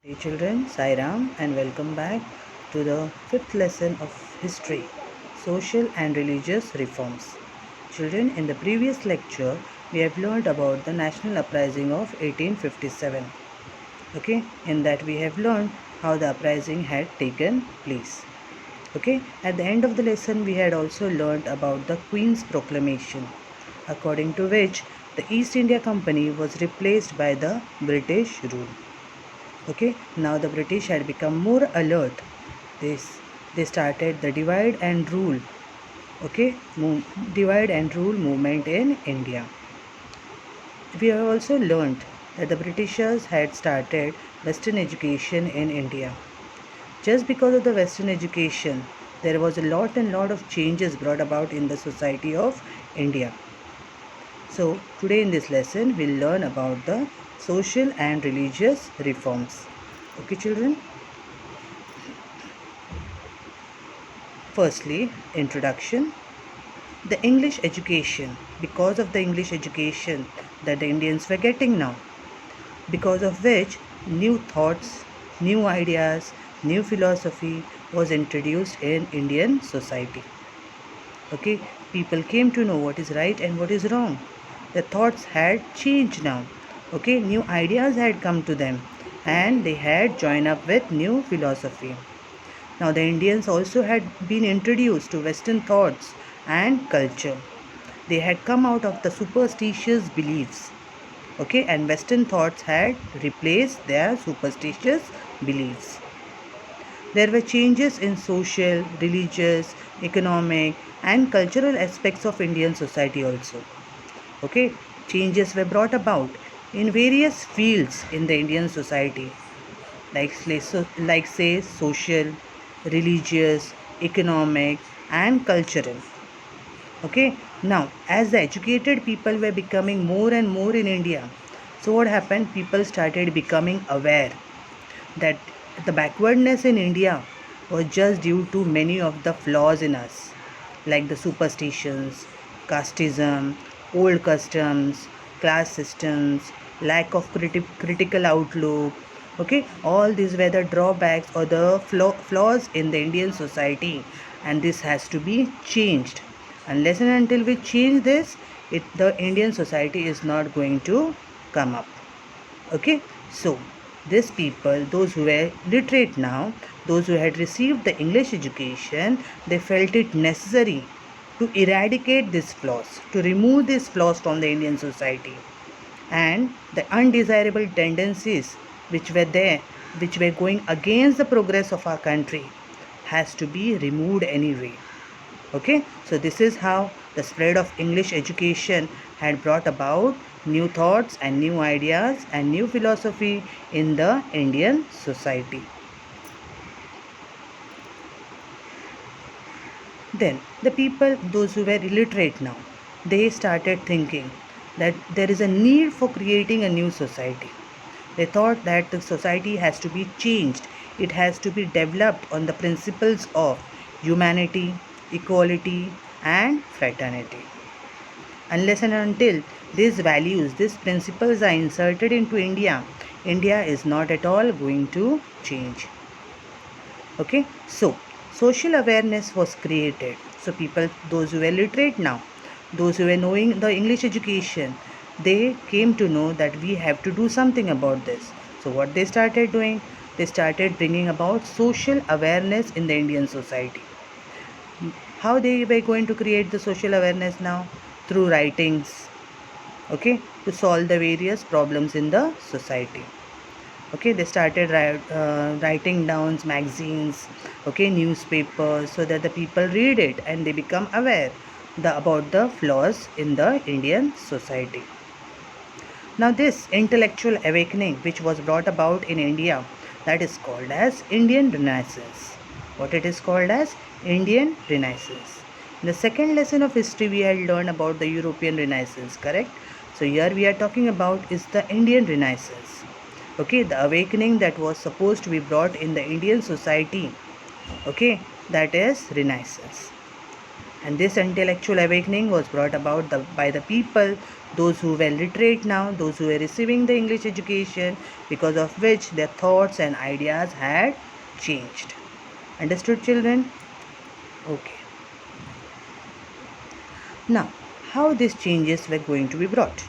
Hey children, Sai Ram and welcome back to the fifth lesson of history, social and religious reforms. Children, in the previous lecture, we have learned about the national uprising of 1857. Okay, in that we have learned how the uprising had taken place. Okay, at the end of the lesson, we had also learned about the Queen's Proclamation, according to which the East India Company was replaced by the British rule. Okay, now the British had become more alert. They started the divide and rule. Okay, divide and rule movement in India. We have also learned that the Britishers had started Western education in India. Just because of the Western education, there was a lot of changes brought about in the society of India. So today in this lesson, we'll learn about the social and religious reforms. Okay, children. Firstly, introduction. The English education, because of the English education that the Indians were getting now, because of which new thoughts, new ideas, new philosophy was introduced in Indian society. Okay, people came to know what is right and what is wrong. The thoughts had changed now. Okay, new ideas had come to them and they had joined up with new philosophy. Now, the Indians also had been introduced to Western thoughts and culture. They had come out of the superstitious beliefs. Okay, and Western thoughts had replaced their superstitious beliefs. There were changes in social, religious, economic, and cultural aspects of Indian society also. Okay, changes were brought about in various fields in the Indian society, like say social, religious, economic, and cultural. Okay, now as the educated people were becoming more and more in India, so what happened? People started becoming aware that the backwardness in India was just due to many of the flaws in us, like the superstitions, casteism, old customs, class systems, lack of critical outlook. Okay, all these were the drawbacks or the flaws in the Indian society, and this has to be changed. Unless and until we change this, the Indian society is not going to come up. Okay, so these people, those who were literate now, those who had received the English education, they felt it necessary to eradicate these flaws, to remove these flaws from the Indian society, and the undesirable tendencies which were there, which were going against the progress of our country, has to be removed anyway. Okay, so this is how the spread of English education had brought about new thoughts and new ideas and new philosophy in the Indian society. Then the people, those who were illiterate now, they started thinking that there is a need for creating a new society. They thought that the society has to be changed. It has to be developed on the principles of humanity, equality, and fraternity. Unless and until these values, these principles are inserted into India, India is not at all going to change. Okay, so social awareness was created. So people, those who were literate now, those who were knowing the English education, they came to know that we have to do something about this. So what they started doing, they started bringing about social awareness in the Indian society. How they were going to create the social awareness now? Through writings, okay, to solve the various problems in the society. Okay, they started writing down magazines, okay, newspapers, so that the people read it and they become aware about the flaws in the Indian society. Now this intellectual awakening which was brought about in India, that is called as Indian Renaissance. What it is called as? Indian Renaissance. In the second lesson of history we had learned about the European Renaissance, correct? So here we are talking about is the Indian Renaissance. Okay, the awakening that was supposed to be brought in the Indian society. Okay, that is Renaissance. And this intellectual awakening was brought about by the people, those who were literate now, those who were receiving the English education, because of which their thoughts and ideas had changed. Understood, children? Okay. Now, how these changes were going to be brought?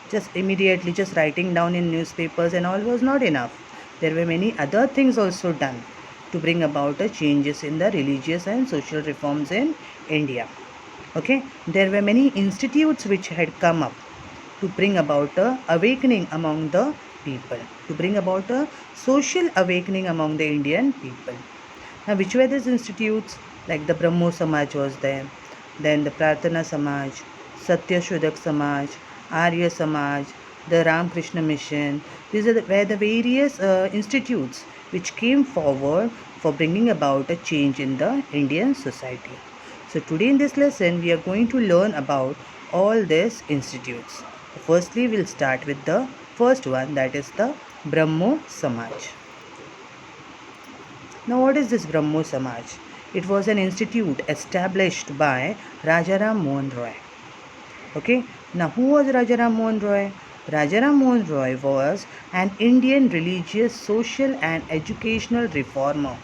Just immediately, just writing down in newspapers and all was not enough. There were many other things also done to bring about a changes in the religious and social reforms in India. Okay, there were many institutes which had come up to bring about a awakening among the people, to bring about a social awakening among the Indian people. Now, which were these institutes? Like the Brahmo Samaj was there, then the Prarthana Samaj, Satya Shodhak Samaj, Arya Samaj, the Ramakrishna Mission. These were the various institutes which came forward for bringing about a change in the Indian society. So today in this lesson, we are going to learn about all these institutes. Firstly, we'll start with the first one, that is the Brahmo Samaj. Now, what is this Brahmo Samaj? It was an institute established by Rajaram Mohan Roy. Okay, now who was Rajaram Mohan Roy? Rajaram Mohan Roy was an Indian religious, social and educational reformer.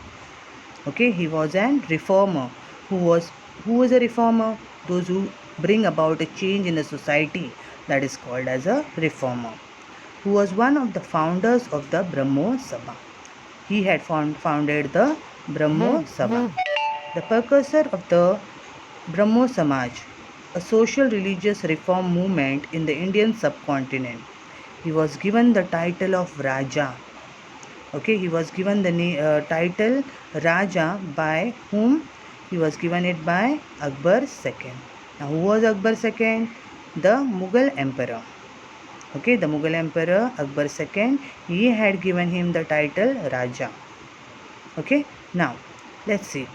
Okay, he was an reformer. Who was a reformer? Those who bring about a change in the society, that is called as a reformer. Who was one of the founders of the Brahmo Sabha. He had founded the Brahmo Sabha. The precursor of the Brahmo Samaj, a social religious reform movement in the Indian subcontinent. He was given the title of Raja. Okay, he was given the title Raja by whom? He was given it by Akbar II. Now, who was Akbar II? The Mughal Emperor. Okay, the Mughal Emperor Akbar II, he had given him the title Raja. Okay, now let's see.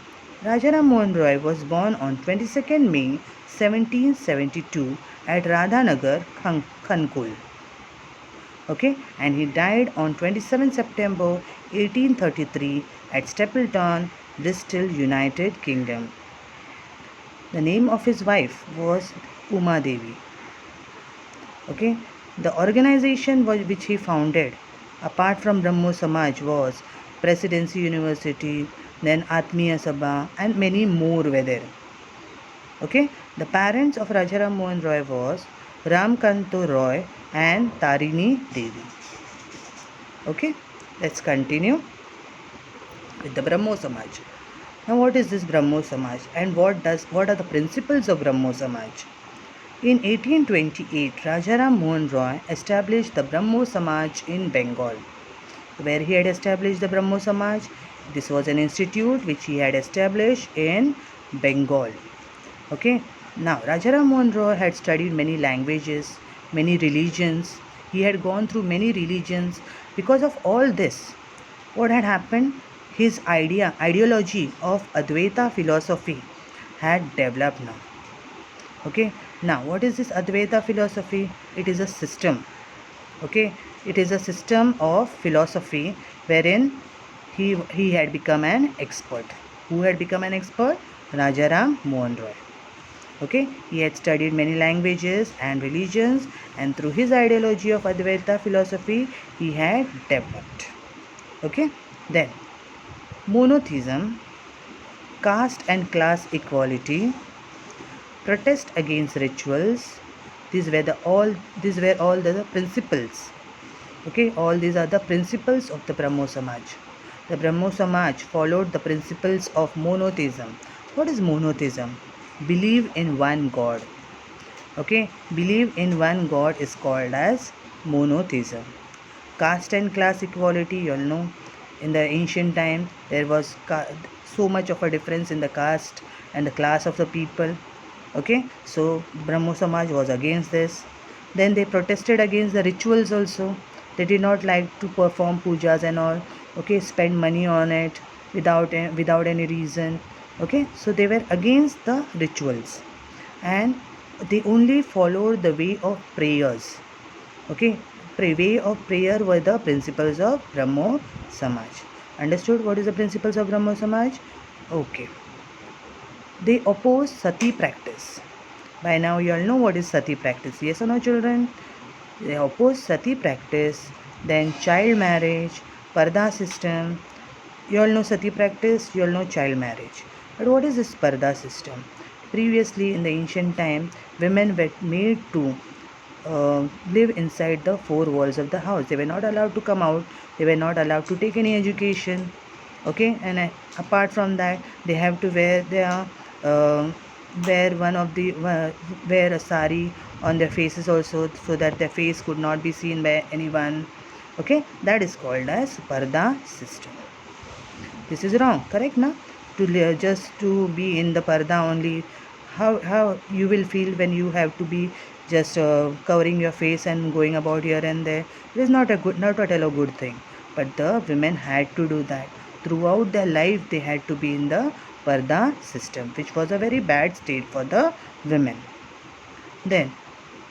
Rajaram Mohan Roy was born on 22nd May 1772 at Radhanagar, Khankul. Okay, and he died on 27 September 1833 at Stapleton, Bristol, United Kingdom. The name of his wife was Uma Devi. Okay, the organization which he founded, apart from Brahmo Samaj, was Presidency University, then Atmiya Sabha, and many more were there. Okay, the parents of Rajaram Mohan Roy was Ramkanto Roy and Tarini Devi. Okay, let's continue with the Brahmo Samaj. Now, what is this Brahmo Samaj and what are the principles of Brahmo Samaj? In 1828, Rajaram Mohan Roy established the Brahmo Samaj in Bengal. Where he had established the Brahmo Samaj? This was an institute which he had established in Bengal. Okay. Now, Rajaram Mohan Roy had studied many languages, many religions. He had gone through many religions. Because of all this, what had happened? His ideology of Advaita philosophy had developed now. Okay. Now, what is this Advaita philosophy? It is a system. Okay. It is a system of philosophy wherein he had become an expert. Who had become an expert? Rajaram Mohan Roy. Okay, he had studied many languages and religions, and through his ideology of Advaita philosophy, he had developed. Okay, then monotheism, caste and class equality, protest against rituals. These were all the principles. Okay, all these are the principles of the Brahmo Samaj. The Brahmo Samaj followed the principles of monotheism. What is monotheism? Believe in one God. Okay, believe in one God is called as monotheism. Caste and class equality, you all know, in the ancient time there was so much of a difference in the caste and the class of the people. Okay, so Brahmo Samaj was against this. Then they protested against the rituals also. They did not like to perform pujas and all. Okay, spend money on it without any reason. Okay, so they were against the rituals and they only followed the way of prayers. Okay, way of prayer were the principles of Brahmo Samaj. Understood what is the principles of Brahmo Samaj? Okay. They opposed sati practice. By now you all know what is sati practice. Yes or no, children? They oppose sati practice, then child marriage, parda system. You all know sati practice, you all know child marriage. But what is this parda system? Previously, in the ancient time, women were made to live inside the four walls of the house. They were not allowed to come out. They were not allowed to take any education. Okay, and apart from that, they have to wear one of the wear a sari on their faces also, so that their face could not be seen by anyone. Okay, that is called as parda system. This is wrong, correct now? Just to be in the parda only, how you will feel when you have to be just covering your face and going about here and there. It is not at all a good thing. But the women had to do that. Throughout their life, they had to be in the parda system, which was a very bad state for the women. Then,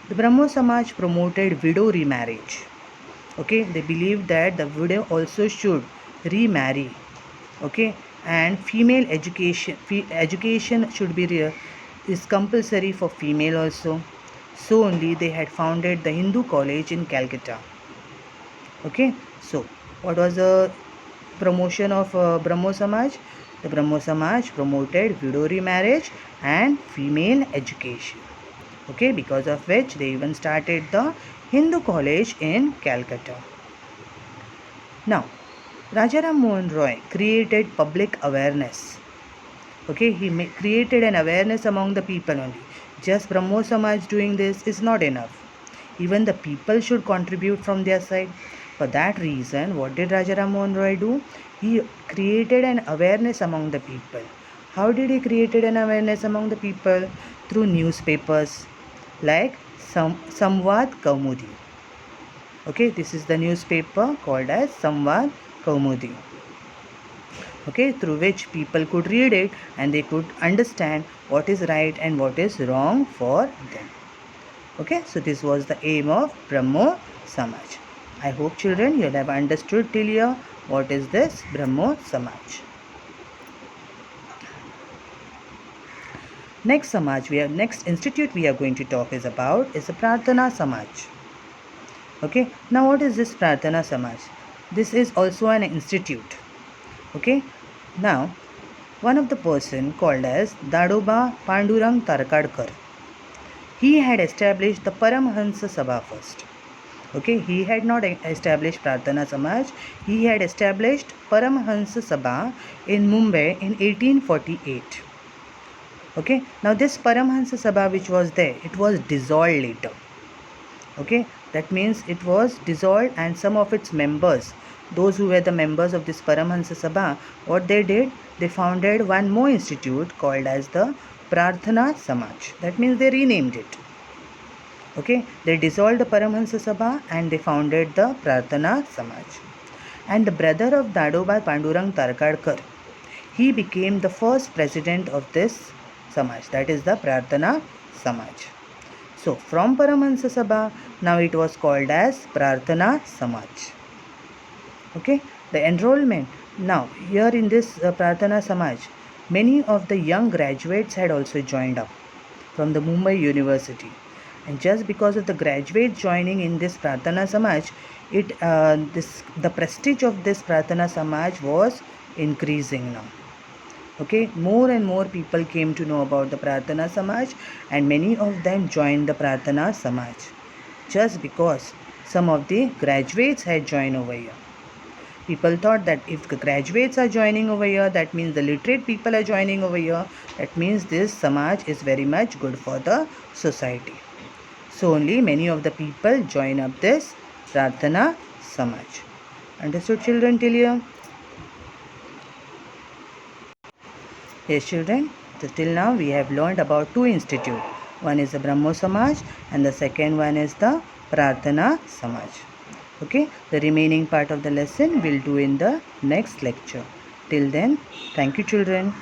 the Brahmo Samaj promoted widow remarriage. Okay, they believed that the widow also should remarry. Okay, and female education should be is compulsory for female also. So only they had founded the Hindu college in Calcutta. Okay, so what was the promotion of Brahmo Samaj? The Brahmo Samaj promoted widow remarriage and female education. Okay, because of which they even started the Hindu college in Calcutta. Now, Rajaram Mohan Roy created public awareness. Okay, he created an awareness among the people only. Just Brahmo Samaj doing this is not enough. Even the people should contribute from their side. For that reason, what did Rajaram Mohan Roy do? He created an awareness among the people. How did he created an awareness among the people? Through newspapers like Samvad Kaumudi. Okay, this is the newspaper called as Samvad Kaumudi. Okay, through which people could read it and they could understand what is right and what is wrong for them. Okay, so this was the aim of Brahmo Samaj. I hope children you have understood till here what is this Brahmo Samaj. Next institute we are going to talk is the Prarthana Samaj. Okay, now what is this Prarthana Samaj? This is also an institute. Okay, now one of the person called as Dadoba Pandurang Tarkadkar, he had established the Paramhansa Sabha first. Okay, he had not established Prarthana Samaj. He had established Paramhansa Sabha in Mumbai in 1848. Okay, now this Paramhansa Sabha which was there, it was dissolved later. Okay, that means it was dissolved and some of its members, those who were the members of this Paramhansa Sabha, what they did, they founded one more institute called as the Prarthana Samaj. That means they renamed it. Okay, they dissolved the Paramhansa Sabha and they founded the Prarthana Samaj. And the brother of Dadoba Pandurang Tarkadkar, he became the first president of this Samaj, that is the Prarthana Samaj. So from Paramhansa Sabha, now it was called as Prarthana Samaj. Okay, the enrollment. Now here in this Prarthana Samaj, many of the young graduates had also joined up from the Mumbai University. And just because of the graduates joining in this Prarthana Samaj, the prestige of this Prarthana Samaj was increasing now. Okay, more and more people came to know about the Prarthana Samaj and many of them joined the Prarthana Samaj just because some of the graduates had joined over here. People thought that if the graduates are joining over here, that means the literate people are joining over here. That means this Samaj is very much good for the society. So only many of the people join up this Prarthana Samaj. Understood children till here? Yes children, so till now we have learned about two institutes. One is the Brahmo Samaj and the second one is the Prarthana Samaj. Okay, the remaining part of the lesson we'll do in the next lecture. Till then, thank you children.